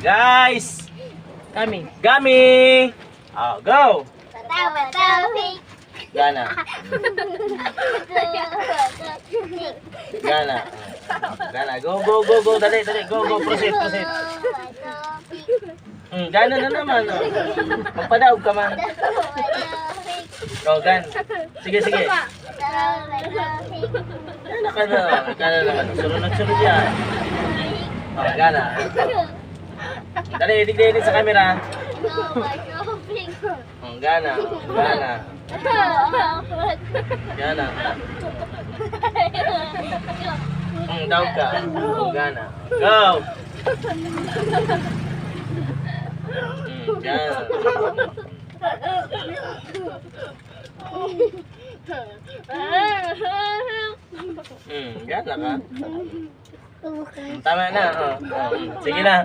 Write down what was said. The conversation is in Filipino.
Guys! Kami. Gami! Go! Gana. Gana. Gana. Go. Dali. Go. Proceed. Gana na naman. Magpadaog ka man. Go, gan. Sige. Gana ka na. Gana naman. Sunod yan. Gana. Dali, digdi sa camera. Gana. Daog ka. Gana. Go! Gana. Gana ka. Tama na. Sige na.